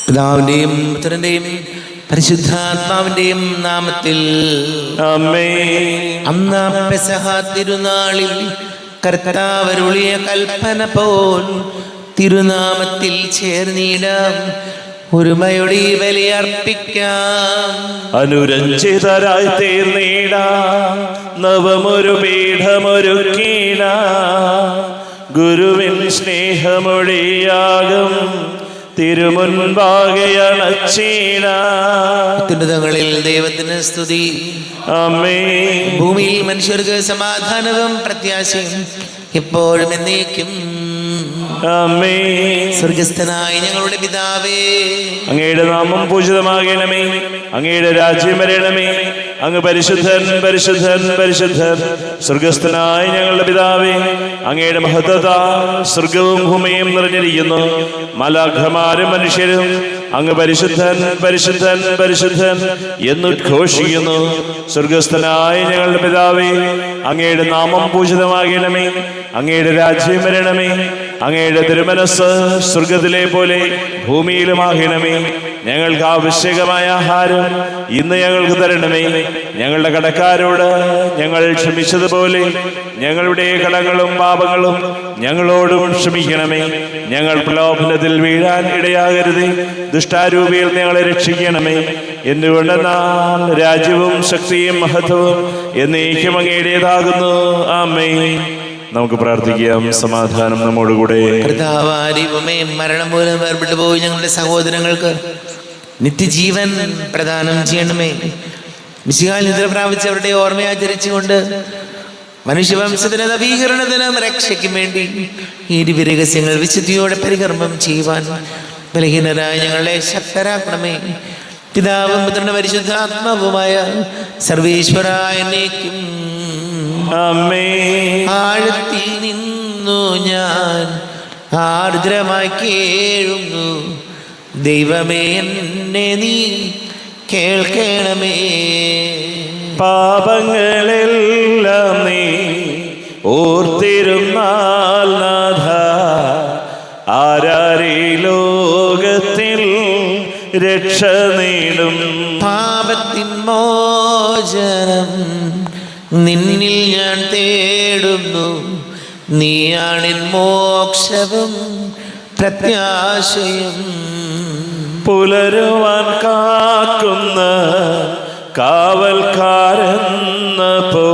പിതാവിന്റെയും പുത്രന്റെയും പരിശുദ്ധാത്മാവിന്റെയും നാമത്തിൽ ആമേൻ. അന്ന് പെസഹ തിരുനാളിൽ കർത്താവ് അരുളിയ കൽപ്പന പോൽ തിരുനാമത്തിൽ ചേർന്നിടാം, ഒരുമയോടെ ബലിയർപ്പിക്കാം. അനുരഞ്ജിതരായി തീർന്നിടാം, നവമൊരു പീഠമൊരുക്കിടാം. ഗുരുവിൻ സ്നേഹമൊഴിയാകും തിരുമുൻപാകെ അണച്ചിടാം. അത്യുന്നതങ്ങളിൽ ദൈവത്തിന് സ്തുതി. ആമേൻ. ഭൂമിയിൽ മനുഷ്യർക്ക് സമാധാനവും പ്രത്യാശയും എപ്പോഴും എന്നേക്കും. ആമേൻ. സ്വർഗസ്ഥനായ ഞങ്ങളുടെ പിതാവേ, അങ്ങയുടെ നാമം പൂജിതമാകണമേ, അങ്ങയുടെ രാജ്യം വരണമേ. അങ്ങ് പരിശുദ്ധൻ പരിശുദ്ധൻ പരിശുദ്ധൻ. സ്വർഗസ്ഥനായ ഞങ്ങളുടെ പിതാവേ, അങ്ങയുടെ മഹത്വത സ്വർഗവും ഭൂമിയും നിറഞ്ഞിരിക്കുന്നു. മാലാഖമാരും മനുഷ്യരും അങ്ങ് പരിശുദ്ധൻ പരിശുദ്ധൻ പരിശുദ്ധൻ എന്നുദ്ഘോഷിക്കുന്നു. സ്വർഗസ്ഥനായ ഞങ്ങളുടെ പിതാവേ, അങ്ങയുടെ നാമം പൂജിതമാകണമേ, അങ്ങയുടെ രാജ്യം വരണമേ. അങ്ങയുടെ തിരുമനസ് സ്വർഗത്തിലെ പോലെ ഭൂമിയിലുമാകണമേ. ഞങ്ങൾക്ക് ആവശ്യകമായ ആഹാരം ഇന്ന് ഞങ്ങൾക്ക് തരണമേ. ഞങ്ങളുടെ കടക്കാരോട് ഞങ്ങൾ ക്ഷമിച്ചതുപോലെ ഞങ്ങളുടെ കടങ്ങളും പാപങ്ങളും ഞങ്ങളോടും ക്ഷമിക്കണമേ. ഞങ്ങൾ പ്രലോഭനത്തിൽ വീഴാൻ ഇടയാകരുത്, ദുഷ്ടാരൂപിയിൽ ഞങ്ങളെ രക്ഷിക്കണമേ. എന്തുകൊണ്ടെന്നാൽ രാജ്യവും ശക്തിയും മഹത്വവും എന്നേക്കും അങ്ങയുടേതാകുന്നു. ആമേൻ. നമുക്ക് പ്രാർത്ഥിക്കാം. സമാധാനം നമ്മോടുകൂടെ. കർത്താവാരിവുമേ, മരണം മൂലം വേർപെട്ടു പോയി ഞങ്ങളുടെ സഹോദരങ്ങൾക്ക് നിത്യജീവൻ പ്രദാനം ചെയ്യണമേ. മിശിഹായിൽ നിദ്ര പ്രാപിച്ചവരുടെ ഓർമ്മയാചരിച്ചുകൊണ്ട് മനുഷ്യവംശത്തിന് നവീകരണത്തിനും രക്ഷയ്ക്കും വേണ്ടി ഈ രഹസ്യങ്ങൾ വിശുദ്ധിയോടെ പരികർമ്മം ചെയ്യുവാൻ ബലഹീനരായ ഞങ്ങളെ ശക്തരാക്കണമേ. പിതാവും പുത്രനും പരിശുദ്ധാത്മാവുമായ സർവേശ്വരായ എന്നേക്കും. ആമേൻ. ആഴത്തിൽ നിന്നു ഞാൻ ആർദ്രമായി കേഴുന്നു, ദൈവമേ എന്നെ നീ കേൾക്കണമേ. പാപങ്ങളെല്ലാം നീ ഓർത്തിരുന്നാൽ നാഥ, ആരാരീ ലോകത്തിൽ രക്ഷ നേടും. പാപത്തിൻ മോചനം നിന്നിൽ ഞാൻ തേടുന്നു, നീയാണിൻ മോക്ഷവും പ്രത്യാശയും. പുലരുവാൻ കാക്കുന്ന കാവൽക്കാരെന്ന പോ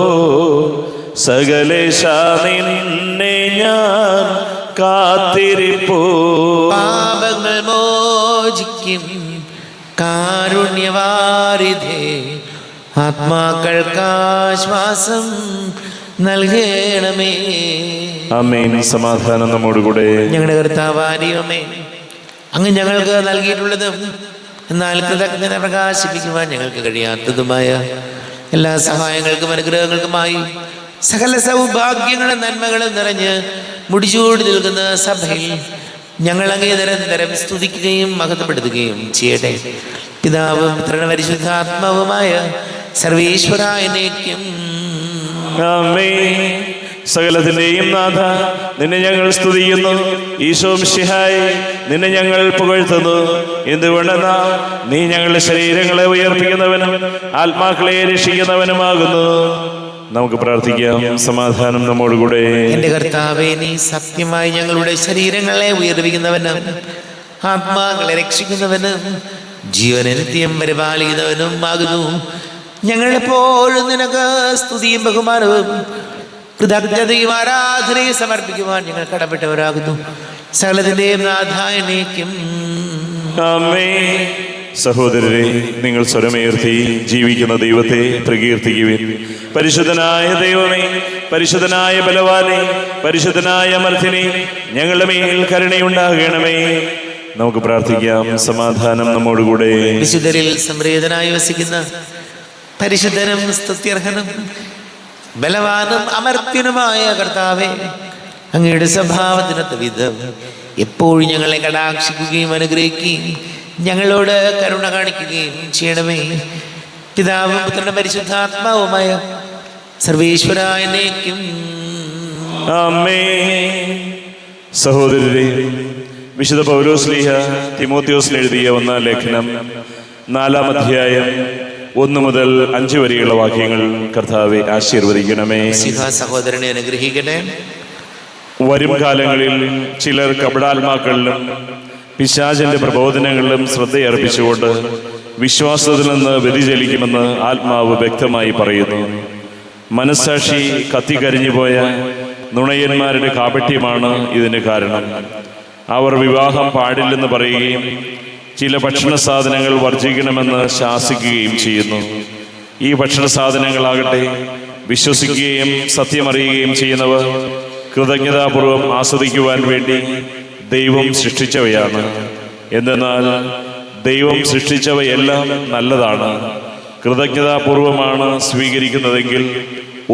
സകലേശ നിന്നെ ഞാൻ കാത്തിരിപ്പോ. പാപങ്ങൾ മോചിക്കും കാരുണ്യവാരിധേ, ആത്മാക്കൾക്കാശ്വാസം നൽകണമേ. ആമേൻ. സമാധാനം നമ്മോടുകൂടെ. ഞങ്ങളുടെ കർത്താവാരിയമേ, അങ്ങ് ഞങ്ങൾക്ക് നൽകിയിട്ടുള്ളതും എന്നാൽ കൃതജ്ഞത പ്രകാശിപ്പിക്കുവാൻ ഞങ്ങൾക്ക് കഴിയാത്തതുമായ എല്ലാ സഹായങ്ങൾക്കും അനുഗ്രഹങ്ങൾക്കുമായി സകല സൗഭാഗ്യങ്ങളും നന്മകളും നിറഞ്ഞ് മുടിച്ചൂടി നിൽക്കുന്ന സഭയിൽ ഞങ്ങൾ അങ്ങേ നിരന്തരം സ്തുതിക്കുകയും മഹത്വപ്പെടുത്തുകയും ചെയ്യട്ടെ. പിതാവും പുത്രനും പരിശുദ്ധാത്മാവുമായ സർവേശ്വരായ എന്നേക്കും. ആമേൻ. സകലത്തിന്റെയും നാഥ, നിന്നെ ഞങ്ങൾ സ്തുതിക്കുന്നു. ഈശോ മിശിഹായേ, നിന്നെ ഞങ്ങൾ പുകഴ്ത്തുന്നു. എന്തുകൊണ്ടെന്നാ നീ ഞങ്ങളുടെ ശരീരങ്ങളെ ഉയർപ്പിക്കുന്നവനും ആത്മാക്കളെ രക്ഷിക്കുന്നവനുമാകുന്നു. നമുക്ക് പ്രാർത്ഥിക്കാം. സമാധാനം നമ്മോടുകൂടെ. എന്റെ കർത്താവേ, നീ സത്യമായി ഞങ്ങളുടെ ശരീരങ്ങളെ ഉയർപ്പിക്കുന്നവനും ആത്മാക്കളെ രക്ഷിക്കുന്നവനും ജീവനെ നിത്യം പരിപാലിക്കുന്നവനും ആകുന്നു. ഞങ്ങളെപ്പോഴും നിനക്ക് സ്തുതിയും ബഹുമാനവും കൃതജ്ഞതയും ആരാധനയും സമർപ്പിക്കുവാൻ ഞങ്ങൾ കടപ്പെട്ടവരാകുന്നു. സകലത്തിന്റെയും നാഥായ എന്നേക്കും. ആമേൻ. സഹോദരരെ, നിങ്ങൾ സ്വരമേർത്തി ജീവിക്കുന്ന ദൈവത്തെ പ്രകീർത്തിക്കുവിൻ. പരിശുദ്ധനായ ദൈവമേ, പരിശുദ്ധനായ ബലവാനെ, പരിശുദ്ധനായ അമർത്തിനെ, ഞങ്ങളുടെ മേൽ കരുണയുണ്ടാകണമേ. നമുക്ക് പ്രാർത്ഥിക്കാം. സമാധാനം നമ്മോടുകൂടെ. വിശുദ്ധരിൽ സംപ്രീതനായി വസിക്കുന്ന പരിശുദ്ധനും സ്തുത്യർഹനും ബലവാനും അമർത്യനുമായ കർത്താവേ, അങ്ങയുടെ സ്വഭാവത്തിനൊത്ത വിധം എപ്പോഴും ഞങ്ങളെ കടാക്ഷിക്കുകയും അനുഗ്രഹിക്കുകയും ഞങ്ങളോട് കരുണ കാണിക്കുകയും ചെയ്യണമേ. പിതാവും പുത്രനും പരിശുദ്ധാത്മാവുമായ സർവേശ്വരായ എന്നേക്കും. ആമേൻ. സഹോദരരെ, വിശുദ്ധ പൗലോസ്ലീഹ തിമോത്തിയോസിന് എഴുതിയ 1-ാം ലേഖനം 4-ാം അധ്യായം 1 മുതൽ 5 വരെയുള്ള വാക്യങ്ങൾ കർത്താവെ ആശീർവദിക്കണമേ. സഹോദരനെ അനുഗ്രഹിക്കട്ടെ. വരും കാലങ്ങളിൽ ചിലർ കപടാത്മാക്കളിലും പിശാചിന്റെ പ്രബോധനങ്ങളിലും ശ്രദ്ധയർപ്പിച്ചുകൊണ്ട് വിശ്വാസത്തിൽ നിന്ന് വ്യതിചലിക്കുമെന്ന് ആത്മാവ് വ്യക്തമായി പറയുന്നു. മനസ്സാക്ഷി കത്തിക്കരിഞ്ഞുപോയ നുണയന്മാരുടെ കാപട്യമാണ് ഇതിന് കാരണം. അവർ വിവാഹം പാടില്ലെന്ന് പറയുകയും ചില ഭക്ഷണ സാധനങ്ങൾ വർജിക്കണമെന്ന് ശാസിക്കുകയും ചെയ്യുന്നു. ഈ ഭക്ഷണ സാധനങ്ങളാകട്ടെ വിശ്വസിക്കുകയും സത്യമറിയുകയും ചെയ്യുന്നവർ കൃതജ്ഞതാപൂർവം ആസ്വദിക്കുവാൻ വേണ്ടി ദൈവം സൃഷ്ടിച്ചവയാണ്. എന്തെന്നാൽ ദൈവം സൃഷ്ടിച്ചവയെല്ലാം നല്ലതാണ്. കൃതജ്ഞതാപൂർവമാണ് സ്വീകരിക്കുന്നതെങ്കിൽ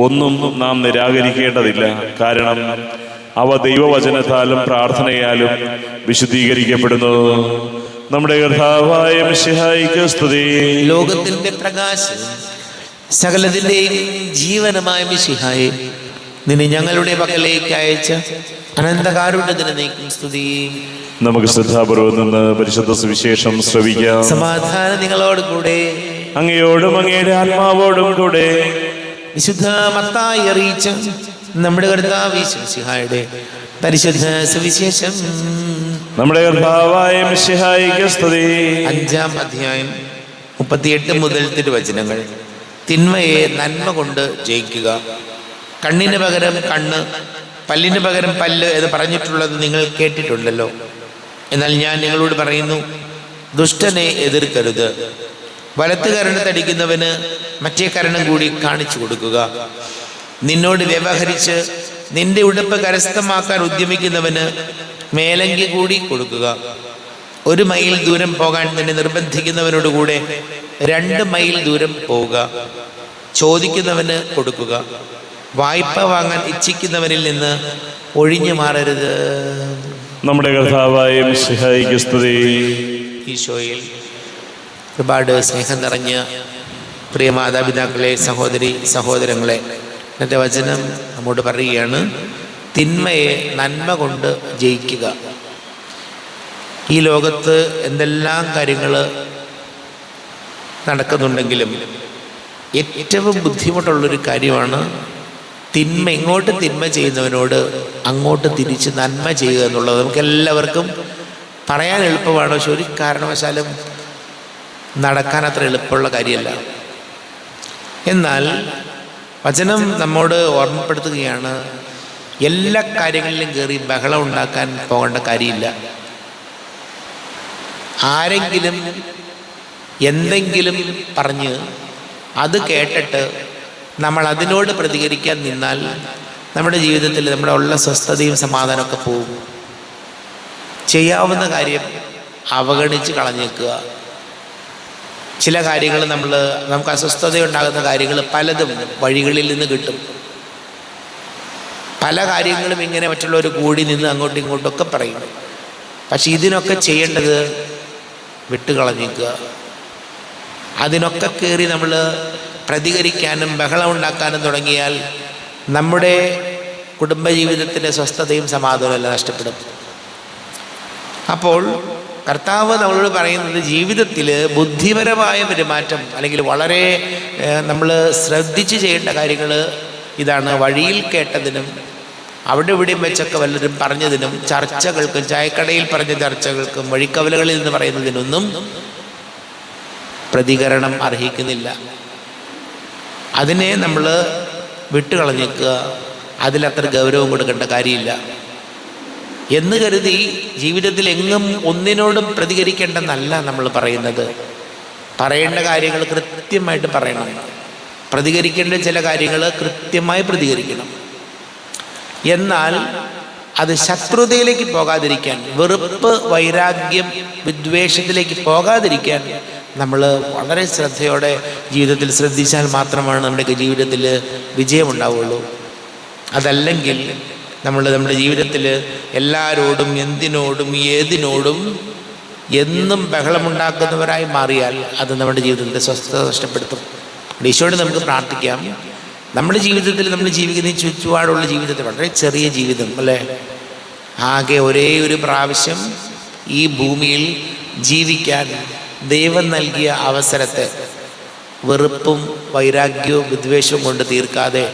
ഒന്നും നാം നിരാകരിക്കേണ്ടതില്ല. കാരണം അവ ദൈവവചനത്താലും പ്രാർത്ഥനയാലും വിശുദ്ധീകരിക്കപ്പെടുന്നു. നമ്മുടെ കർത്താവായ മിശിഹായിക്ക് സ്തുതി. ലോകത്തിന്റെ പ്രകാശം സകലത്തിന്റെയും ജീവനമായ മിശിഹായെ, നിന്നെ ഞങ്ങളുടെ പക്കലേക്ക് അയച്ച അനന്തകാരുണ്യത്തിന് നീക്കും സ്തുതി. നമുക്ക് ശ്രദ്ധാപൂർവം നിന്ന് പരിശുദ്ധ സുവിശേഷം ശ്രവിക്കാം. സമാധാനം നിങ്ങളോട് കൂടെ, അങ്ങയോടും അങ്ങയുടെ ആത്മാവോടും കൂടെ. വിശുദ്ധ മത്തായി അറിയിച്ച നമ്മുടെ കർത്താവ് മിശിഹായുടെ പരിശുദ്ധ സുവിശേഷം. നമ്മുടെ കർത്താവായ മിശിഹായിക്ക് സ്തുതി. 5-ാം അധ്യായം 38 മുതൽ തിരുവചനങ്ങൾ. തിന്മയെ നന്മ കൊണ്ട് ജയിക്കുക. കണ്ണിന് പകരം കണ്ണ്, പല്ലിന് പകരം പല്ല് എന്ന് പറഞ്ഞിട്ടുള്ളത് നിങ്ങൾ കേട്ടിട്ടുണ്ടല്ലോ. എന്നാൽ ഞാൻ നിങ്ങളോട് പറയുന്നു, ദുഷ്ടനെ എതിർക്കരുത്. വലത്ത് കരണത്തടിക്കുന്നവന് മറ്റേ കരണം കൂടി കാണിച്ചു കൊടുക്കുക. നിന്നോട് വ്യവഹരിച്ച് നിന്റെ ഉടുപ്പ് കരസ്ഥമാക്കാൻ ഉദ്യമിക്കുന്നവന് മേലങ്കി കൂടി കൊടുക്കുക. 1 മൈൽ ദൂരം പോകാൻ നിന്നെ നിർബന്ധിക്കുന്നവനോട് കൂടെ 2 മൈൽ ദൂരം പോവുക. ചോദിക്കുന്നവന് കൊടുക്കുക. വായ്പ വാങ്ങാൻ ഇച്ഛിക്കുന്നവനിൽ നിന്ന് ഒഴിഞ്ഞു മാറരുത്. നമ്മുടെ കർത്താവായ മിശിഹായിക്ക് സ്തുതി. ഈശോയിൽ ഒരുപാട് സ്നേഹം നിറഞ്ഞ പ്രിയ മാതാപിതാക്കളെ, സഹോദരി സഹോദരങ്ങളെ, എൻ്റെ വചനം നമ്മോട് പറയുകയാണ്, തിന്മയെ നന്മ കൊണ്ട് ജയിക്കുക. ഈ ലോകത്ത് എന്തെല്ലാം കാര്യങ്ങൾ നടക്കുന്നുണ്ടെങ്കിലും ഏറ്റവും ബുദ്ധിമുട്ടുള്ളൊരു കാര്യമാണ് ഇങ്ങോട്ട് തിന്മ ചെയ്യുന്നവനോട് അങ്ങോട്ട് തിരിച്ച് നന്മ ചെയ്യുക എന്നുള്ളത്. നമുക്ക് എല്ലാവർക്കും പറയാൻ എളുപ്പമാണ്, പക്ഷെ ഒരു കാരണവശാലും നടക്കാൻ അത്ര എളുപ്പമുള്ള കാര്യമല്ല. എന്നാൽ വചനം നമ്മോട് ഓർമ്മപ്പെടുത്തുകയാണ്, എല്ലാ കാര്യങ്ങളിലും കയറി ബഹളം ഉണ്ടാക്കാൻ പോകേണ്ട കാര്യമില്ല. ആരെങ്കിലും എന്തെങ്കിലും പറഞ്ഞ് അത് കേട്ടിട്ട് നമ്മൾ അതിനോട് പ്രതികരിക്കാൻ നിന്നാൽ നമ്മുടെ ജീവിതത്തിൽ നമ്മുടെ ഉള്ള സ്വസ്ഥതയും സമാധാനമൊക്കെ പോകും. ചെയ്യാവുന്ന കാര്യം അവഗണിച്ച് കളഞ്ഞേക്കുക. ചില കാര്യങ്ങൾ നമുക്ക് അസ്വസ്ഥതയുണ്ടാകുന്ന കാര്യങ്ങൾ പലതും വഴികളിൽ നിന്ന് കിട്ടും. പല കാര്യങ്ങളും ഇങ്ങനെ മറ്റുള്ളവർ കൂടി നിന്ന് അങ്ങോട്ടും ഇങ്ങോട്ടൊക്കെ പറയും. പക്ഷെ ഇതിനൊക്കെ ചെയ്യേണ്ടത് വിട്ടുകളഞ്ഞേക്കുക. അതിനൊക്കെ കയറി നമ്മൾ പ്രതികരിക്കാനും ബഹളം ഉണ്ടാക്കാനും തുടങ്ങിയാൽ നമ്മുടെ കുടുംബജീവിതത്തിൻ്റെ സ്വസ്ഥതയും സമാധാനവും എല്ലാം നഷ്ടപ്പെടും. അപ്പോൾ കർത്താവ് നമ്മളോട് പറയുന്നത്, ജീവിതത്തിൽ ബുദ്ധിപരമായ പെരുമാറ്റം അല്ലെങ്കിൽ വളരെ നമ്മൾ ശ്രദ്ധിച്ച് ചെയ്യേണ്ട കാര്യങ്ങൾ ഇതാണ്. വഴിയിൽ കേട്ടതിനും അവിടെ ഇവിടെയും വെച്ചൊക്കെ വല്ലതും പറഞ്ഞതിനും ചർച്ചകൾക്കും, ചായക്കടയിൽ പറഞ്ഞ ചർച്ചകൾക്കും, വഴിക്കവലകളിൽ നിന്ന് പറയുന്നതിനൊന്നും പ്രതികരണം അർഹിക്കുന്നില്ല. അതിനെ നമ്മൾ വിട്ടുകളഞ്ഞേക്കുക. അതിലത്ര ഗൗരവം കൊടുക്കേണ്ട കാര്യമില്ല എന്ന് കരുതി ജീവിതത്തിൽ എങ്ങും ഒന്നിനോടും പ്രതികരിക്കേണ്ടെന്നല്ല നമ്മൾ പറയുന്നത്. പറയേണ്ട കാര്യങ്ങൾ കൃത്യമായിട്ട് പറയണം. പ്രതികരിക്കേണ്ട ചില കാര്യങ്ങൾ കൃത്യമായി പ്രതികരിക്കണം. എന്നാൽ അത് ശത്രുതയിലേക്ക് പോകാതിരിക്കാൻ, വെറുപ്പ്, വൈരാഗ്യം, വിദ്വേഷത്തിലേക്ക് പോകാതിരിക്കാൻ നമ്മൾ വളരെ ശ്രദ്ധയോടെ ജീവിതത്തിൽ ശ്രദ്ധിച്ചാൽ മാത്രമാണ് നമ്മുടെ ജീവിതത്തിൽ വിജയമുണ്ടാവുള്ളൂ. അതല്ലെങ്കിൽ നമ്മുടെ ജീവിതത്തിൽ എല്ലാവരോടും, എന്തിനോടും, ഏതിനോടും എന്നും ബഹളമുണ്ടാക്കുന്നവരായി മാറിയാൽ അത് നമ്മുടെ ജീവിതത്തിൻ്റെ സ്വസ്ഥത നഷ്ടപ്പെടുത്തും. ഈശോയോട് നമുക്ക് പ്രാർത്ഥിക്കാം, നമ്മുടെ ജീവിതത്തിൽ നമ്മൾ ജീവിക്കുന്ന ചുറ്റുപാടുള്ള ജീവിതത്തിൽ വളരെ ചെറിയ ജീവിതം അല്ലേ, ആകെ ഒരേ ഒരു പ്രാവശ്യം ഈ ഭൂമിയിൽ ജീവിക്കാൻ ദൈവം നൽകിയ അവസരത്തെ വെറുപ്പും വൈരാഗ്യവും വിദ്വേഷവും കൊണ്ട് തീർക്കാതെ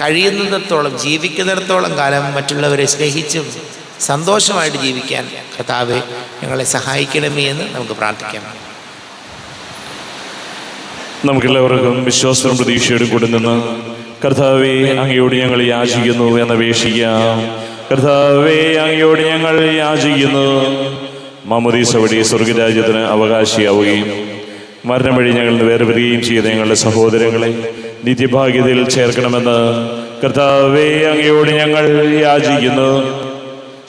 കഴിയുന്നിടത്തോളം ജീവിക്കുന്നിടത്തോളം കാലം മറ്റുള്ളവരെ സ്നേഹിച്ചും സന്തോഷമായിട്ട് ജീവിക്കാൻ കർത്താവേ ഞങ്ങളെ സഹായിക്കണമേ എന്ന് നമുക്ക് പ്രാർത്ഥിക്കാം. നമുക്കെല്ലാവർക്കും വിശ്വാസവും പ്രതീക്ഷയോടും കൂടി നിന്ന് കർത്താവേ അങ്ങയോട് ഞങ്ങൾ യാചിക്കുന്നു എന്നപേക്ഷിക്കാം. കർത്താവേ അങ്ങയോട് ഞങ്ങൾ യാചിക്കുന്നു, മാമോദീസ വഴി സ്വർഗരാജ്യത്തിന് അവകാശിയാവുകയും മരണം വഴി ഞങ്ങൾ വേർപിരിയുകയും ചെയ്ത ഞങ്ങളുടെ സഹോദരങ്ങളെ നിത്യഭാഗ്യതയിൽ ചേർക്കണമെന്ന് കർത്താവേ അങ്ങയോട് ഞങ്ങൾ യാചിക്കുന്നു.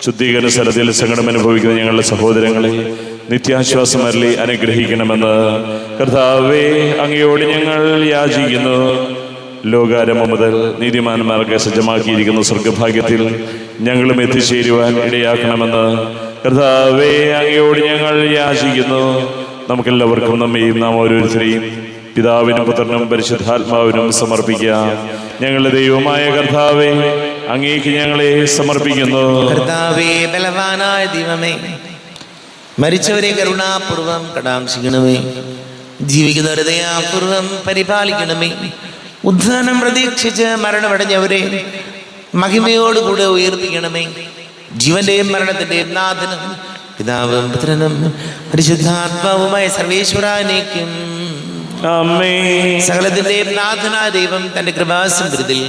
ശുദ്ധീകരണ സ്ഥലത്തിൽ സങ്കടം അനുഭവിക്കുന്ന ഞങ്ങളുടെ സഹോദരങ്ങളെ നിത്യാശ്വാസം അരുളി അനുഗ്രഹിക്കണമെന്ന് കർത്താവേ അങ്ങയോട് ഞങ്ങൾ യാചിക്കുന്നു. ലോകാരംഭം മുതൽ നീതിമാന്മാർക്ക് സജ്ജമാക്കിയിരിക്കുന്ന സ്വർഗഭാഗ്യത്തിൽ ഞങ്ങളും എത്തിച്ചേരുവാൻ ഇടയാക്കണമെന്ന് കർത്താവേ അങ്ങയോട് ഞങ്ങൾ യാചിക്കുന്നു. നമുക്കെല്ലാവർക്കും നമ്മയും നാം ഓരോരുത്തരെയും പിതാവിനും പുത്രനും പരിശുദ്ധാത്മാവിനും സമർപ്പിക്കാം. ഞങ്ങളുടെ ദൈവമായ കർത്താവേ അങ്ങേക്ക് ഞങ്ങളെ സമർപ്പിക്കുന്നു. കർത്താവേ ബലവാനായ ദൈവമേ, മരിച്ചവരെ കരുണാപൂർവം കടാക്ഷിക്കണമേ, ജീവിക്കുന്നവരെ ദയാപൂർവം പരിപാലിക്കണമേ. ഉദ്ധാനം പ്രതീക്ഷിച്ച് മരണമടഞ്ഞവരെ മഹിമയോടുകൂടെ ഉയർത്തിക്കണമേ. ജീവന്റെയും മരണത്തിന്റെയും നാഥനും പിതാവും പുത്രനും പരിശുദ്ധാത്മാവുമായ സർവേശ്വരാനേക്കും സകലത്തിന്റെയും നാഥനായ ദൈവം തന്റെ കൃപാസമൃദ്ധിയിൽ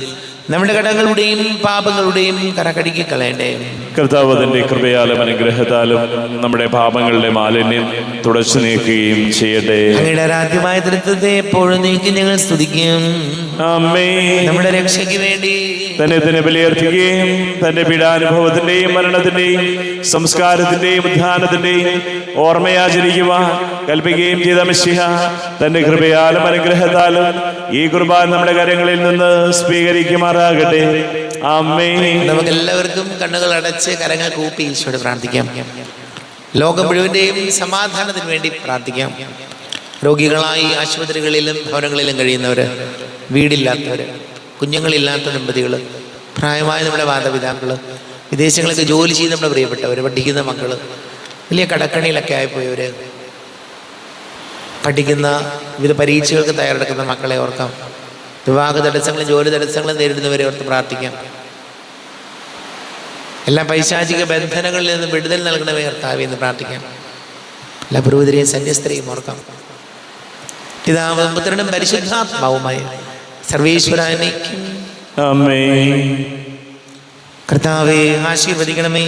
നമ്മുടെ കടങ്ങളുടെയും പാപങ്ങളുടെയും കറകടിക്ക് കളയണ്ടേ. കർത്താവ് തന്റെ കൃപയാലും അനുഗ്രഹത്താലും നമ്മുടെ പാപങ്ങളുടെ മാലിന്യം തുടച്ചു നീക്കുകയും ചെയ്യട്ടെ. അങ്ങയുടെ ആരാധ്യമായ തൃത്വത്തെ എപ്പോഴും നീക്കി ഞങ്ങൾ സ്തുതിക്കും. നമ്മുടെ രക്ഷയ്ക്ക് വേണ്ടി തന്നെ ബലിയർപ്പിക്കുകയും തന്റെ പീഡാനുഭവത്തിന്റെയും മരണത്തിന്റെയും സംസ്കാരത്തിന്റെയും ഉദ്ധാനത്തിന്റെയും ഓർമ്മയാചരിക്കുവാൻ കൽപ്പിക്കുകയും ചെയ്ത മിശിഹ തന്റെ കൃപയാലും അനുഗ്രഹത്താലും ഈ കുർബാന നമ്മുടെ കരങ്ങളിൽ നിന്ന് സ്വീകരിക്കുമാറാകട്ടെ. ആമേൻ. നമുക്കെല്ലാവർക്കും കണ്ണുകൾ അടച്ച് കരങ്ങൾ കൂപ്പി ഈശോയോട് പ്രാർത്ഥിക്കാം. ലോകം മുഴുവന്റെയും സമാധാനത്തിന് വേണ്ടി പ്രാർത്ഥിക്കാം. രോഗികളായി ആശുപത്രികളിലും ഭവനങ്ങളിലും കഴിയുന്നവര്, വീടില്ലാത്തവര്, കുഞ്ഞുങ്ങളില്ലാത്ത ദമ്പതികൾ, പ്രായമായ നമ്മുടെ മാതാപിതാക്കള്, വിദേശങ്ങളൊക്കെ ജോലി ചെയ്ത് നമ്മുടെ പ്രിയപ്പെട്ടവർ, പഠിക്കുന്ന മക്കള്, വലിയ കടക്കണിയിലൊക്കെ ആയിപ്പോയവര്, പഠിക്കുന്ന വിവിധ പരീക്ഷകൾക്ക് തയ്യാറെടുക്കുന്ന മക്കളെ ഓർക്കാം. വിവാഹ തടസ്സങ്ങളും ജോലി തടസ്സങ്ങളും നേരിടുന്നവരെ ഓർത്ത് പ്രാർത്ഥിക്കാം. എല്ലാ പൈശാചിക ബന്ധനങ്ങളിൽ നിന്ന് വിടുതൽ നൽകണമേ കർത്താവേ എന്ന് പ്രാർത്ഥിക്കാം. എല്ലാ പുരോഹിതരെയും സന്യസ്തരെയും ഓർക്കാം. പിതാവും പുത്രനും പരിശുദ്ധാത്മാവുമായ സർവേശ്വരാനേക്കും കർത്താവേ ആശീർവദിക്കണമേ.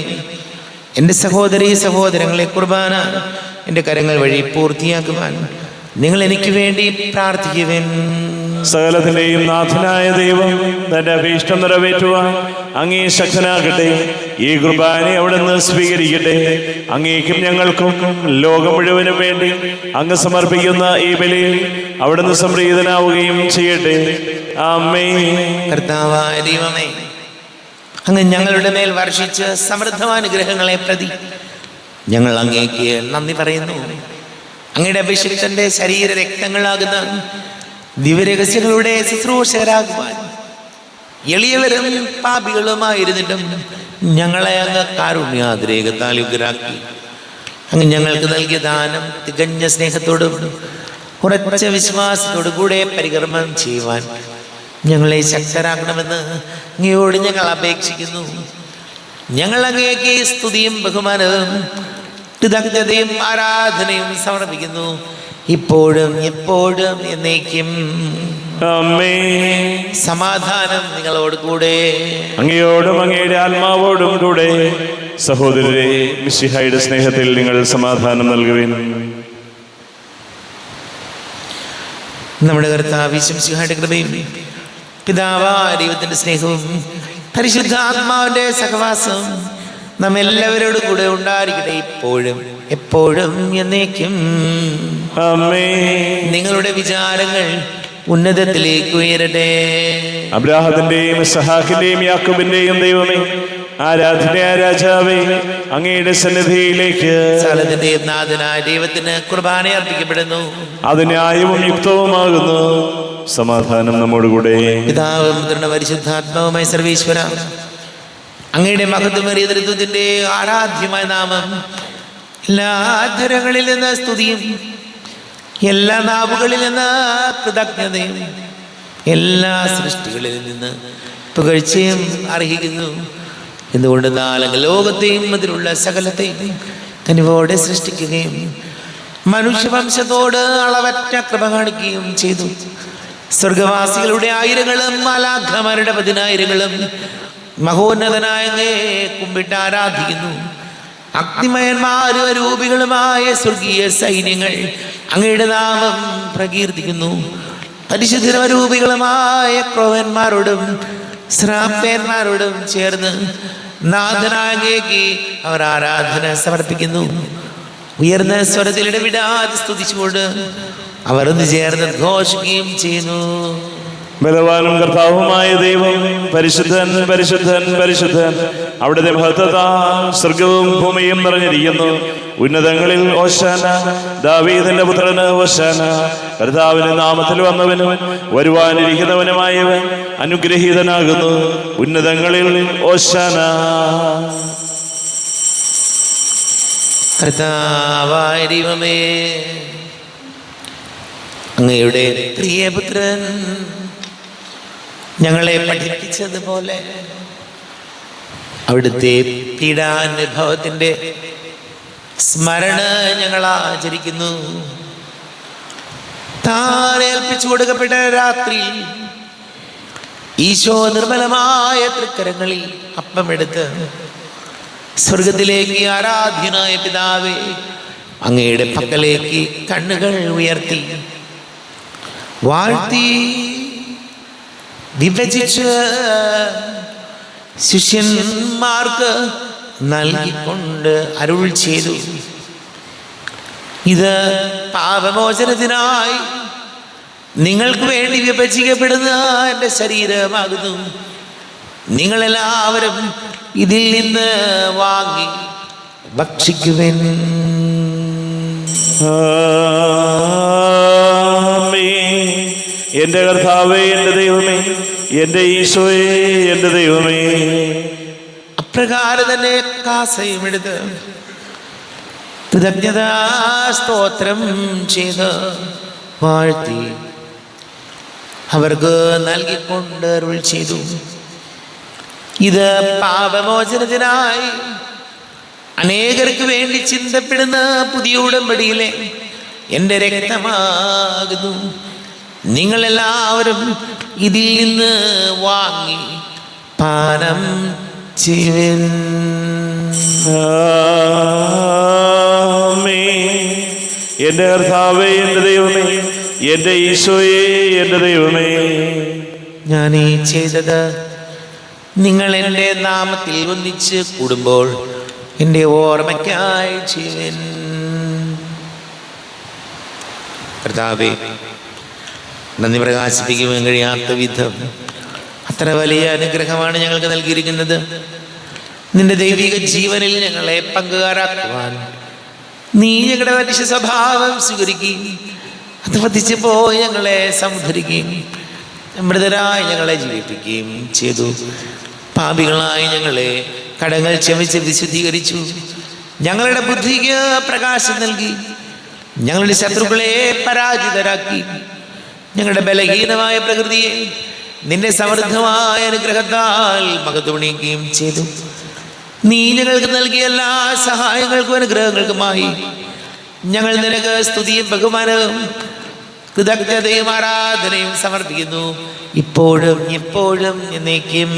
എൻ്റെ സഹോദരീ സഹോദരങ്ങളെ കുർബാന എൻ്റെ കരങ്ങൾ വഴി പൂർത്തിയാക്കുവാൻ നിങ്ങൾ എനിക്ക് വേണ്ടി പ്രാർത്ഥിക്കുവേൻ. സകലത്തിന്റെയും നാഥനായ ദൈവം തന്റെ അഭീഷ്ടം നിറവേറ്റുവാൻ അങ്ങേ ശക്തനാകട്ടെ. ഈ കുർബാനെ അവിടുന്ന് സ്വീകരിക്കട്ടെ. അങ്ങേക്കും ഞങ്ങൾക്കും ലോകം മുഴുവനും വേണ്ടി അങ്ങ് സമർപ്പിക്കുന്ന ഈ ബലിയിൽ അവിടുന്ന് സംപ്രീതനാവുകയും ചെയ്യട്ടെ. ആമേൻ. കർത്താവായ ദൈവമേ, അങ്ങ് ഞങ്ങളുടെ മേൽ വർഷിച്ച സമൃദ്ധമാനുഗ്രഹങ്ങളെ പ്രതി ഞങ്ങൾ അങ്ങേക്ക് നന്ദി പറയുന്നു. അങ്ങയുടെ അഭിഷിക്തന്റെ ശരീര രക്തങ്ങളാകുന്ന ദിവ്യരഹസ്യങ്ങളുടെ ശുശ്രൂഷകരാകുവാൻ എളിയവരും പാപികളുമായിരുന്നിട്ടും ഞങ്ങളെ അങ്ങ് കാരുണ്യാതിരേകത്താൽ യുഗരാക്കി. അങ്ങ് ഞങ്ങൾക്ക് നൽകിയ ദാനം തികഞ്ഞ സ്നേഹത്തോടും ഉറച്ച വിശ്വാസത്തോടു കൂടെ പരികർമ്മം ചെയ്യുവാൻ ഞങ്ങളെ ശക്തരാക്കണമെന്ന് അങ്ങയോട് ഞങ്ങൾ അപേക്ഷിക്കുന്നു. ഞങ്ങൾ അങ്ങേക്ക് സ്തുതിയും ബഹുമാനവും കൃതജ്ഞതയും ആരാധനയും സമർപ്പിക്കുന്നു, ഇപ്പോഴും എപ്പോഴും എന്നേക്കും. സമാധാനം നിങ്ങളോട് കൂടെ, അങ്ങയോടും അങ്ങയുടെ ആത്മാവോടും കൂടെ. സഹോദരരെ, മിശിഹായുടെ സ്നേഹത്തിൽ നിങ്ങൾ സമാധാനം നൽകുവിൻ. നമ്മുടെ കർത്താവ് മിശിഹായുടെ കൃപയും പിതാവായ ദൈവത്തിന്റെ സ്നേഹവും പരിശുദ്ധാത്മാവിന്റെ സഹവാസവും നമ്മെല്ലാവരോടും കൂടെ ഉണ്ടായിരിക്കട്ടെ, ഇപ്പോഴും എപ്പോഴും എന്നേക്കും. നിങ്ങളുടെ വിചാരങ്ങൾ ഉന്നതത്തിലേക്ക് ഉയരട്ടെ. അബ്രാഹത്തിന്റെയും ഇസ്ഹാക്കിന്റെയും യാക്കോബിന്റെയും ദൈവമേ, ആരാധനയായ രാജാവേ, അങ്ങയുടെ സന്നിധിയിലേക്ക് സകലത്തിന്റെയും നാഥനായ ദൈവത്തിന് കുർബാന അർപ്പിക്കപ്പെടുന്നു. അത് ന്യായവും യുക്തവുമാകുന്നു. സമാധാനം നമ്മോടുകൂടെ. പിതാവും പുത്രനും പരിശുദ്ധാത്മാവുമായ സർവേശ്വര, അങ്ങയുടെ മഹത്വമേറിയ തൃത്വത്തിന്റെ ആരാധ്യമായ നാമം എല്ലാ ധരങ്ങളിൽ നിന്ന് സ്തുതിയും, എല്ലാ നാവുകളിൽ നിന്ന് കൃതജ്ഞതയും, എല്ലാ സൃഷ്ടികളിൽ നിന്ന് പുകഴ്ചയും അർഹിക്കുന്നു. എന്തുകൊണ്ട് നാലങ്ങ് ലോകത്തെയും അതിലുള്ള സകലത്തെയും കനിവോടെ സൃഷ്ടിക്കുകയും മനുഷ്യവംശത്തോട് അളവറ്റ കൃപ കാണിക്കുകയും ചെയ്തു. സ്വർഗവാസികളുടെ ആയിരങ്ങളും മാലാഖമാരുടെ 10,000ങ്ങളും മഹോന്നതനായ അങ്ങയെ കുമ്പിട്ട് ആരാധിക്കുന്നു. അഗ്നിമയന്മാരും അരൂപികളുമായ സ്വർഗീയ സൈന്യങ്ങൾ അങ്ങയുടെ നാമം പ്രകീർത്തിക്കുന്നു. പരിശുദ്ധരൂപികളുമായ ക്രോവന്മാരോടും ശ്രാപ്പന്മാരോടും ചേർന്ന് നാഥനായ അങ്ങേക്ക് അവർ ആരാധന സമർപ്പിക്കുന്നു. ഉയർന്ന സ്വരത്തിൽ ഇടവിടാതെ സ്തുതിച്ചുകൊണ്ട് അവർ ഒന്ന് ചേർന്ന് ഘോഷിക്കുകയും ചെയ്യുന്നു. ബലവാനും കർത്താവുമായ ദൈവം പരിശുദ്ധൻ പരിശുദ്ധൻ പരിശുദ്ധൻ. അവിടുത്തെ മഹത്വത്താൽ സ്വർഗവും ഭൂമിയും നിറഞ്ഞിരിക്കുന്നു. ഉന്നതങ്ങളിൽ ഓശാന, ദാവീദിന്റെ പുത്രന് ഓശാന. കർത്താവിന്റെ നാമത്തിൽ വന്നവനും വരുവാനിരിക്കുന്നവനുമായവൻ അനുഗ്രഹീതനാകുന്നു. ഉന്നതങ്ങളിൽ ഓശാന. കർത്താവായ ദൈവമേ, അങ്ങയുടെ പ്രിയപുത്രൻ ഞങ്ങളെ പഠിപ്പിച്ചതുപോലെ അവിടുത്തെ പീഡാനുഭവത്തിൻ്റെ സ്മരണ ഞങ്ങൾ ആചരിക്കുന്നു. താൻ ഏൽപ്പിച്ചു കൊടുക്കപ്പെട്ട രാത്രി ഈശോ നിർമ്മലമായ തൃക്കരങ്ങളിൽ അപ്പമെടുത്ത് സ്വർഗത്തിലേക്ക് ആരാധ്യനായ പിതാവേ അങ്ങയുടെ പക്കലേക്ക് കണ്ണുകൾ ഉയർത്തി വാഴ്ത്തി വിഭജിച്ച് ശിഷ്യന്മാർക്ക് നൽകിക്കൊണ്ട് അരുൾ ചെയ്തു, ഇത് പാപമോചനത്തിനായി നിങ്ങൾക്ക് വേണ്ടി വിഭജിക്കപ്പെടുന്ന എൻ്റെ ശരീരമാകുന്നു. നിങ്ങളെല്ലാവരും ഇതിൽ നിന്ന് വാങ്ങി ഭക്ഷിക്കുവിൻ. എന്റെ കർത്താവേ, എന്റെ ദൈവമേ, എന്റെ ഈശോയെ, എന്റെ ദൈവമേ. അപ്രകാരം തന്നെ കാസയും എടുത്ത് കൃതജ്ഞതാ സ്തോത്രം ചെയ്ത് വാഴ്ത്തി അവർക്ക് നൽകിക്കൊണ്ട് അരുൾ ചെയ്തു, ഇത് പാപമോചനത്തിനായി അനേകർക്ക് വേണ്ടി ചിന്തപ്പെടുന്ന പുതിയ ഉടമ്പടിയിലെ എൻ്റെ രക്തമാകുന്നു. നിങ്ങളെല്ലാവരും ഇതിൽ നിന്ന് വാങ്ങി പാനം ചെയ്യുവിൻ. എന്റെ കർത്താവേ, എന്റെ ദൈവമേ, എന്റെ ഈശോയെ, എന്റെ ദൈവമേ. ഞാൻ ഈ ചെയ്തത് നിങ്ങൾ എൻ്റെ നാമത്തിൽ ഒന്നിച്ച് കൂടുമ്പോൾ എൻ്റെ ഓർമ്മയ്ക്കായി ചെയ്യുവിൻ. കർത്താവേ, നന്ദി പ്രകാശിപ്പിക്കുവാൻ കഴിയാത്ത വിധം അത്ര വലിയ അനുഗ്രഹമാണ് ഞങ്ങൾക്ക് നൽകിയിരിക്കുന്നത്. നിന്റെ ദൈവിക ജീവനിൽ ഞങ്ങളെ പങ്കുകാരാക്കുവാൻ നീ ഞങ്ങളുടെ മനുഷ്യ സ്വഭാവം സ്വീകരിക്കുകയും അത് വധിച്ചപ്പോൾ ഞങ്ങളെ സമുദ്ധരിക്കുകയും മൃതരായി ഞങ്ങളെ ജീവിപ്പിക്കുകയും ചെയ്തു. പാപികളായി ഞങ്ങളെ കടങ്ങൾ ക്ഷമിച്ച് വിശുദ്ധീകരിച്ചു. ഞങ്ങളുടെ ബുദ്ധിക്ക് പ്രകാശം നൽകി. ഞങ്ങളുടെ ശത്രുക്കളെ പരാജിതരാക്കി. ഞങ്ങളുടെ ബലഹീനമായ പ്രകൃതിയെ നിന്റെ സമൃദ്ധമായ അനുഗ്രഹത്താൽ മഹത്വമണിയുകയും ചെയ്തു. നീ ഞങ്ങൾക്ക് നൽകിയ എല്ലാ സഹായങ്ങൾക്കും അനുഗ്രഹങ്ങൾക്കുമായി ഞങ്ങൾ നിനക്ക് സ്തുതിയും ബഹുമാനവും കൃതജ്ഞതയും ആരാധനയും സമർപ്പിക്കുന്നു, ഇപ്പോഴും എപ്പോഴും എന്നേക്കും.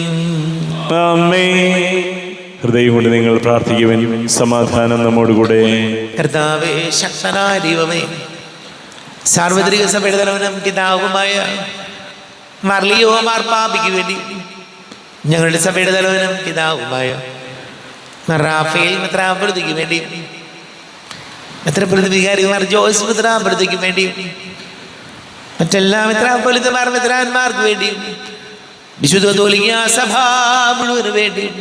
ഹൃദയം കൊണ്ട് നിങ്ങൾ പ്രാർത്ഥിക്കുവാൻ സമാധാനം നമ്മോടുകൂടെ. കർത്താവേ, ശക്തനായ ദൈവമേ, സാർവത്രിക സഭയുടെ തലവനും പിതാവുമായ മർലിയോ മാർപ്പാപ്പിക്ക് വേണ്ടി ഞങ്ങളുടെ സഭയുടെ തലവനും പിതാവുമായ റാഫേൽ മെത്രാപൊലീത്തയ്ക്ക് വേണ്ടി, മെത്രാപൊലീത്ത വികാരിമാർ ജോയ്സ് മെത്രാപൊലീത്തയ്ക്ക് വേണ്ടി, മറ്റെല്ലാ മെത്രാപൊലീത്തമാർ മെത്രാന്മാർക്ക് വേണ്ടിയും വിശുദ്ധ കത്തോലിക്ക സഭ മുഴുവന് വേണ്ടിയും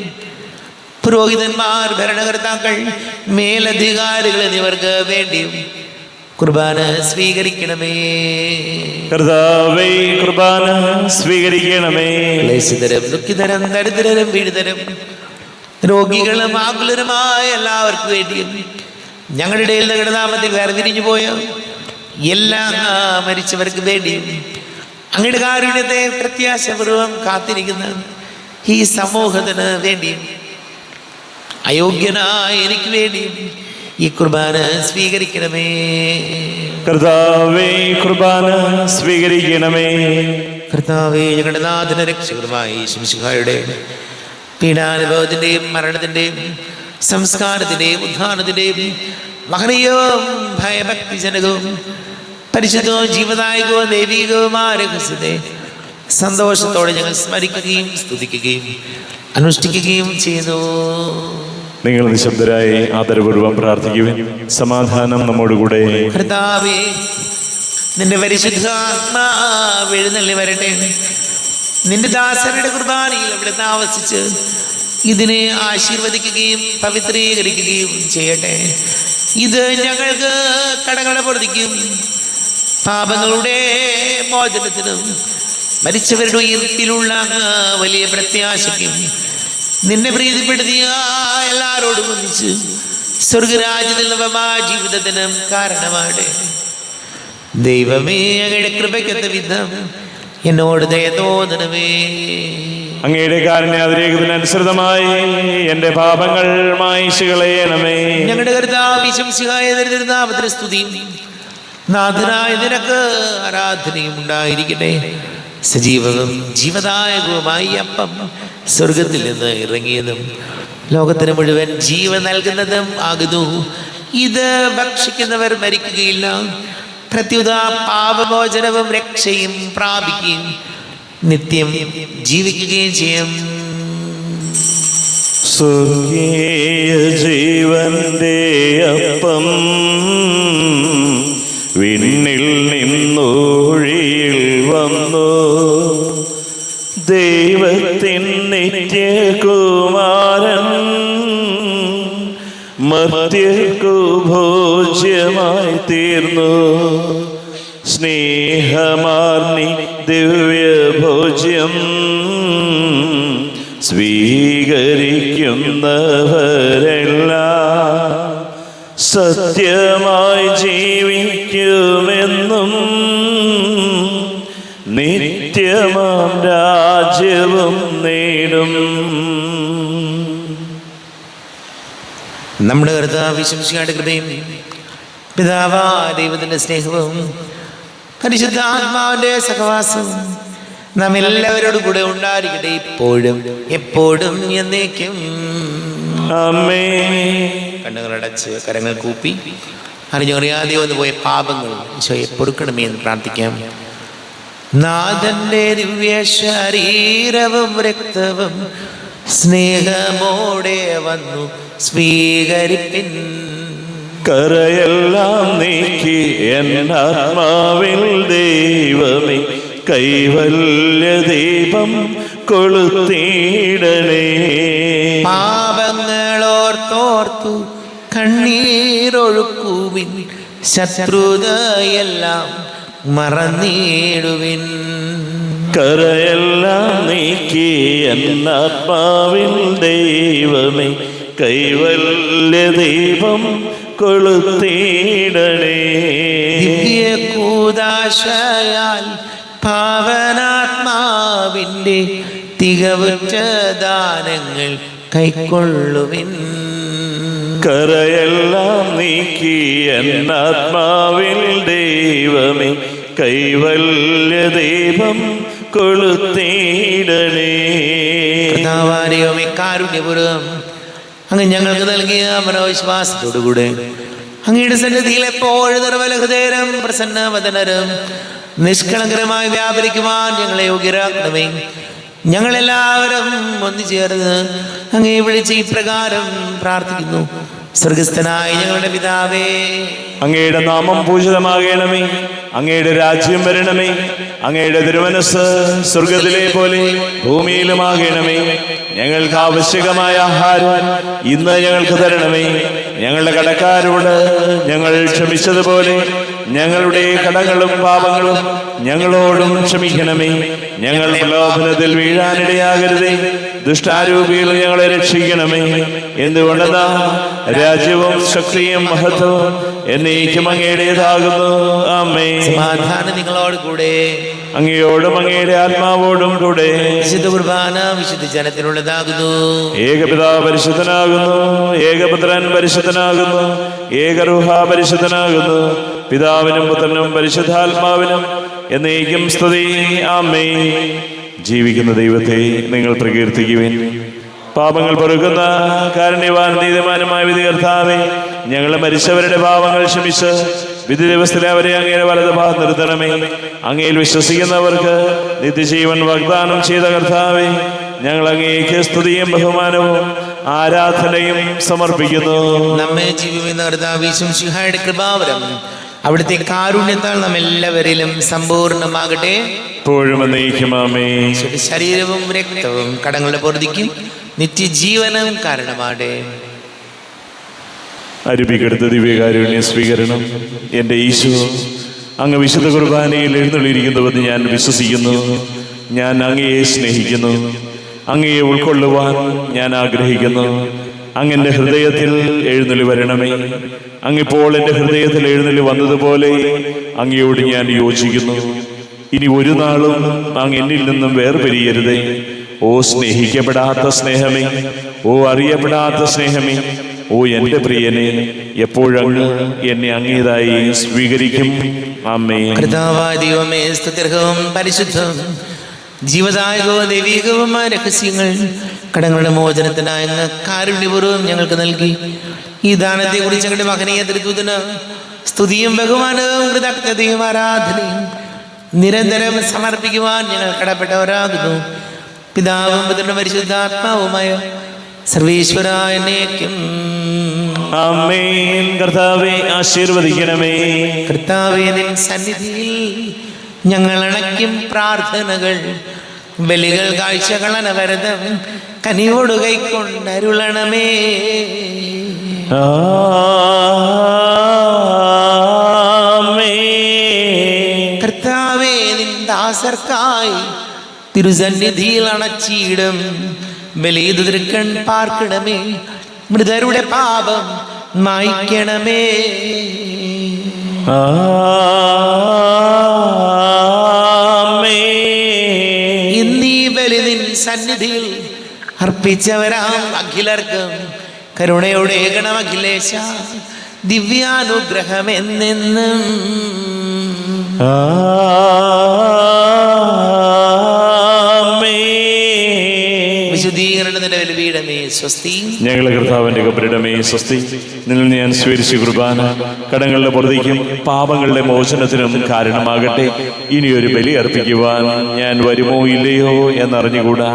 പുരോഹിതന്മാർ, ഭരണകർത്താക്കൾ, മേലധികാരികൾ എന്നിവർക്ക് വേണ്ടിയും കുർബാന സ്വീകരിക്കണമേ. കർത്താവേ, കുർബാന സ്വീകരിക്കണമേ. ക്ലേശിതരും ദുഃഖിതരും ദരിദ്രരും പീഡിതരും രോഗികളും ആകുലരുമായ എല്ലാവർക്കും വേണ്ടിയും ഞങ്ങളുടെ ഇടയിൽ നിങ്ങളുടെ നാമത്തിൽ വേർതിരിഞ്ഞു പോയ എല്ലാ മരിച്ചവർക്ക് വേണ്ടിയും അങ്ങയുടെ കാരുണ്യത്തെ പ്രത്യാശപൂർവം കാത്തിരിക്കുന്ന ഈ സമൂഹത്തിന് വേണ്ടിയും അയോഗ്യനായ എനിക്ക് വേണ്ടിയും ഈ കുർബാന സ്വീകരിക്കണമേ. കർത്താവേ, കുർബാന സ്വീകരിക്കണമേ. കർത്താവേ, ഞങ്ങളുടെ നാഥന രക്ഷകരുമായ യേശുമിശിഹായുടെ പീഡാനുഭവത്തിൻ്റെയും മരണത്തിൻ്റെയും സംസ്കാരത്തിൻ്റെയും ഉദ്ധാനത്തിൻ്റെയും മഹനീയവും ഭയഭക്തിജനകവും പരിശുദ്ധവും ജീവദായകവും ദൈവികവുമായ രഹസ്യത്തെ സന്തോഷത്തോടെ ഞങ്ങൾ സ്മരിക്കുകയും സ്തുതിക്കുകയും അനുഷ്ഠിക്കുകയും ചെയ്യുന്നു. നിങ്ങൾ നിശബ്ദരായി ആദരപൂർവ്വം പ്രാർത്ഥിക്കുവിൻ. സമാധാനം നമ്മോടുകൂടെ. കർത്താവേ, നിന്റെ പരിശുദ്ധാത്മാവ് എഴുന്നള്ളി വരട്ടെ. നിന്റെ ദാസരുടെ കുർബാനയിൽ അവിടെ താമസിച്ച് ഇതിനെ ആശീർവദിക്കുകയും പവിത്രീകരിക്കുകയും ചെയ്യട്ടെ. ഇത് ഞങ്ങൾക്ക് കടങ്ങളുടെ പൊറുതിക്കും പാപങ്ങളുടെ മോചനത്തിനും മരിച്ചവരുടെ ഉയർപ്പിലുള്ള വലിയ പ്രത്യാശയ്ക്കും നിന്നെ പ്രീതിപ്പെടുത്തിയ എല്ലാവരോടും ഒന്നിച്ച് സ്വർഗരാജ്യത്തിൽ ജീവിതത്തിനും കാരണമാകട്ടെ. ദൈവമേ, അങ്ങയുടെ കൃപയ്ക്കൊത്ത വിധം എന്നോട് ദയ തോന്നണമേ. അങ്ങയുടെ കാരുണ്യാതിരേകത്തിനനുസൃതമായി എൻ്റെ പാപങ്ങൾ മായിച്ചു കളയണമേ. ഞങ്ങളുടെ കർത്താവ് യേശുമിശിഹായ നാമത്തിന് സ്തുതിയും നാഥനായ നിനക്ക് ആരാധനയും ഉണ്ടായിരിക്കട്ടെ. സജീവവും ജീവദായകവുമായി അപ്പം സ്വർഗത്തിൽ നിന്ന് ഇറങ്ങിയതും ലോകത്തിന് മുഴുവൻ ജീവൻ നൽകുന്നതും ആകുന്നു. ഇത് ഭക്ഷിക്കുന്നവർ മരിക്കുകയില്ല, പ്രത്യുത പാപമോചനവും രക്ഷയും പ്രാപിക്കുകയും നിത്യം ജീവിക്കുകയും ചെയ്യും. സ്വർഗീയ ജീവന്റെ അപ്പം വിണ്ണിൽ നിന്നൊഴിയിൽ വന്നു, ദൈവത്തിൻ നിത്യകുമാരൻ മർത്യർക്കു ഭോജ്യമായി തീർന്നു. സ്നേഹമാർന്നി ദിവ്യഭോജ്യം സ്വീകരിക്കുന്നവരെല്ലാം സത്യമായി ജീവിക്കുമെന്നും നിത്യമാം രാജ്യവും നേടും. നമ്മുടെ കർത്താവ് യേശുമിശിഹായുടെ കൃപയും പിതാവായ ദൈവത്തിന്റെ സ്നേഹവും പരിശുദ്ധാത്മാവിന്റെ സഹവാസവും നാം എല്ലാവരോടും കൂടെ ഉണ്ടായിരിക്കട്ടെ, ഇപ്പോഴും എപ്പോഴും എന്നേക്കും. ആമേൻ. കണ്ണുകളടച്ച് കരങ്ങൾ കൂപ്പി അറിഞ്ഞറിയാതെ വന്നു പോയ പാപങ്ങൾ ഈശോയെ പൊറുക്കണമേ എന്ന് പ്രാർത്ഥിക്കാം. നാഥന്റെ ദിവ്യ ശരീരവും രക്തവും സ്നേഹമോടെ വന്നു സ്വീകരിപ്പിൻ. കരയെല്ലാം നീക്കി എന്നാത്മാവിൽ ദൈവമേ കൈവല്യ ദീപം കൊളുത്തിടണേ. പാപങ്ങളോർത്തോർത്തു കണ്ണീരൊഴുക്കുവിൻ, ശത്രുതയെല്ലാം മറന്നിടുവിൻ. കരയെല്ലാം നീക്കി എന്നാത്മാവിൽ ദൈവമേ കൈവല്യ ദീപം കൊളുത്തിടണേ. ദിവ്യകൂദാശയാൽ പാവനാത്മാവിൻ്റെ തികവുറ്റ ദാനങ്ങൾ കൈക്കൊള്ളുവിൻ. കരയെല്ലാം നീക്കി എന്നാത്മാവിൽ ദൈവമേ കൈവല്യ ദീപം കൊളുത്തിടണേ. കർത്താവായ കാരുണ്യപൂർവ്വം അങ്ങ് ഞങ്ങൾക്ക് നൽകിയ മനോവിശ്വാസത്തോടുകൂടെ അങ്ങയുടെ സന്നിധിയിൽ എപ്പോഴും നിർമ്മലഹൃദയരും പ്രസന്നവദനരും നിഷ്കളങ്കരമായി വ്യാപരിക്കുവാൻ ഞങ്ങളെ യോഗ്യരാക്കണമേ. ഞങ്ങളെല്ലാവരും ഒന്നുചേർന്ന് അങ്ങേ വിളിച്ച് ഇപ്രകാരം പ്രാർത്ഥിക്കുന്നു. സ്വർഗസ്ഥനായ ഞങ്ങളുടെ പിതാവേ, അങ്ങയുടെ നാമം പൂജിതമാകണമേ. അങ്ങയുടെ രാജ്യം വരണമേ. അങ്ങയുടെ തിരുമനസ് സ്വർഗത്തിലെ പോലെ ഭൂമിയിലുമാകണമേ. ഞങ്ങൾക്ക് ആവശ്യകമായ ആഹാരം ഇന്ന് ഞങ്ങൾക്ക് തരണമേ. ഞങ്ങളുടെ കടക്കാരോട് ഞങ്ങൾ ക്ഷമിച്ചതുപോലെ ഞങ്ങളുടെ കടങ്ങളും പാപങ്ങളും ഞങ്ങളോടും ക്ഷമിക്കണമേ. ഞങ്ങൾ പ്രലോഭനത്തിൽ വീഴാനിടയാകരുതേ. ദുഷ്ടാരൂപിയിൽ ഞങ്ങളെ രക്ഷിക്കണമേ. എന്തുകൊണ്ടെന്നാ രാജ്യവും ശക്തിയും മഹത്വവും എന്നേക്കും അങ്ങയുടേതാകുന്നു. ആമേൻ. സമാധാനം നിങ്ങളോട് കൂടെ. അങ്ങയോടും അങ്ങയുടെ ആത്മാവോടും കൂടെ. വിശുദ്ധ കുർബാന വിശുദ്ധ ജനത്തിനുള്ളതാകുന്നു. ഏകപിതാവ് പരിശുദ്ധനാകുന്നു, ഏകപുത്രൻ പരിശുദ്ധനാകുന്നു, ഏകരൂഹ പരിശുദ്ധനാകുന്നു. പിതാവിനും പുത്രനും പരിശുദ്ധാത്മാവിനും എന്നേക്കും സ്തുതി. ആമേൻ. ജീവിക്കുന്ന ദൈവത്തെ നിങ്ങൾ പ്രകീർത്തിക്കുവിൻ. പാപങ്ങൾ പൊറുക്കുന്ന കാരുണ്യവാൻ നീതിമാനുമായ വിധി കർത്താവേ, ഞങ്ങൾ മരിച്ചവരുടെ പാപങ്ങൾ ക്ഷമിച്ച് വിധി ദിവസത്തിലെ അവരെ അങ്ങയുടെ വലതുഭാഗത്ത് നിർത്തണമേ. അങ്ങയിൽ വിശ്വസിക്കുന്നവർക്ക് നിത്യജീവൻ വാഗ്ദാനം ചെയ്ത കർത്താവേ, ഞങ്ങൾ അങ്ങേക്ക് സ്തുതിയും ബഹുമാനവും ആരാധനയും സമർപ്പിക്കുന്നു. നമ്മെ ജീവിക്കുന്ന കർത്താവേ ശംസിഹായുടെ കൃപാവരം അവിടുത്തെ കാരുണ്യത്താൽ നമ്മെല്ലാവരിലും സമ്പൂർണ്ണമാകട്ടെ. ഇപ്പോഴും എന്നേക്കും ആമേൻ. ശരീരവും രക്തവും കടങ്ങളുടെ പൊറുതിക്കും നിത്യജീവനം കാരണമാകട്ടെ. അരുപിക്കെടുത്ത ദിവ്യകാരുണ്യ സ്വീകരണം. എൻ്റെ ഈശോ, അങ്ങ് വിശുദ്ധ കുർബാനയിൽ എഴുന്നള്ളിയിരിക്കുന്നുവെന്ന് ഞാൻ വിശ്വസിക്കുന്നു. ഞാൻ അങ്ങയെ സ്നേഹിക്കുന്നു. അങ്ങയെ ഉൾക്കൊള്ളുവാൻ ഞാൻ ആഗ്രഹിക്കുന്നു. അങ്ങെൻ്റെ ഹൃദയത്തിൽ എഴുന്നള്ളി വരണമേ. അങ്ങിപ്പോൾ എൻ്റെ ഹൃദയത്തിൽ എഴുന്നള്ളി വന്നതുപോലെ അങ്ങയോട് ഞാൻ യോജിക്കുന്നു. ഇനി ഒരു നാളും അങ്ങ് എന്നിൽ നിന്നും വേർപിരിയരുതേ. ഓ സ്നേഹിക്കപ്പെടാത്ത സ്നേഹമേ, ഓ അറിയപ്പെടാത്ത സ്നേഹമേ, ഓ എൻ്റെ പ്രിയനെ, എപ്പോഴങ്ങ് എന്നെ അങ്ങേതായി സ്വീകരിക്കും. ആമേൻ. കർത്താവായ ദൈവമേ, സ്തുത്യർഹവും പരിശുദ്ധവും ജീവദായകവും ദൈവികവുമായ രഹസ്യങ്ങൾ കടങ്ങളുടെ മോചനത്തിനായി അങ്ങ് കാരുണ്യപൂർവ്വം ഞങ്ങൾക്ക് നൽകി. ഈ ദാനത്തെ കുറിച്ച് ഞങ്ങളുടെ മഹനീയ തിരുത്തൂതന് സ്തുതിയും ബഹുമാനവും കൃതജ്ഞതയും ആരാധനയും നിരന്തരം സമർപ്പിക്കുവാൻ ഞങ്ങൾ കടപ്പെട്ടവരാകുന്നു. പിതാവും പുത്രനും പരിശുദ്ധാത്മാവുമായ സർവേശ്വരായ എന്നേക്കും ആമേൻ. കർത്താവേ ആശീർവദിക്കണമേ. കർത്താവേ, നിൻ സന്നിധിയിൽ ഞങ്ങൾ അണയ്ക്കും പ്രാർത്ഥനകൾ, ബലികൾ, കാഴ്ചകൾ അനവരതം കനിവോട് കൈക്കൊണ്ടരുളണമേ. കർത്താവേ, നിൻ ദാസർക്കായി തിരുസന്നിധിയിൽ അണച്ചിടും ബലിതൃക്കൺ പാർക്കണമേ. മൃതരുടെ പാപം മായ്ക്കണമേ. ഇന്നീ ബലി നിൻ സന്നിധിയിൽ അർപ്പിച്ചവരാം അഖിലർക്കും കരുണയോടെ ഗണമഖിലേശ ദിവ്യാനുഗ്രഹം എന്നെന്നും. വിശുദ്ധീകരണത്തിന്റെ ബലിപീഠമേ സ്വസ്തി. ഞങ്ങളെ കർത്താവിന്റെ കബറിടമേ സ്വസ്തി. നിന്നിൽ ഞാൻ സ്വീകരിച്ച കുർബാന കടങ്ങളുടെ പൊറുതിക്കും പാപങ്ങളുടെ മോചനത്തിനും കാരണമാകട്ടെ. ഇനിയൊരു ബലി അർപ്പിക്കുവാൻ ഞാൻ വരുമോ ഇല്ലയോ എന്നറിഞ്ഞുകൂടാ.